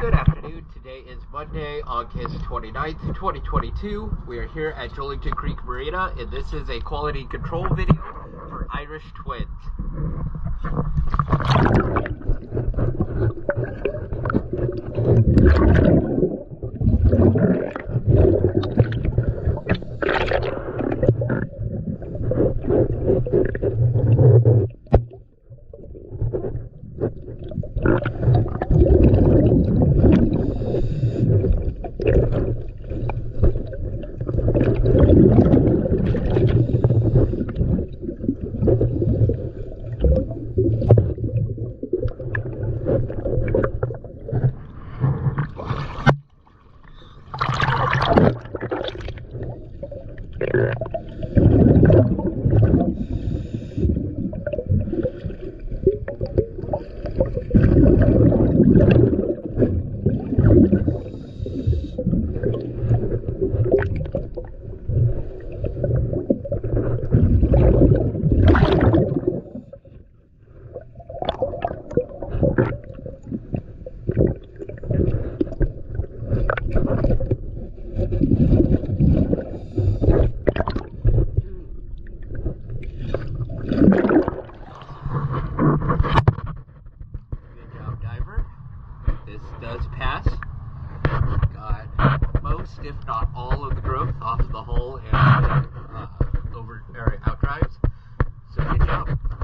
Good afternoon. Today is Monday, August 29th, 2022. We are here at Jolington Creek Marina, and this is a quality control video for Irish Twins. This does pass. Got most, if not all, of the growth off of the hull and over outdrives. So good job.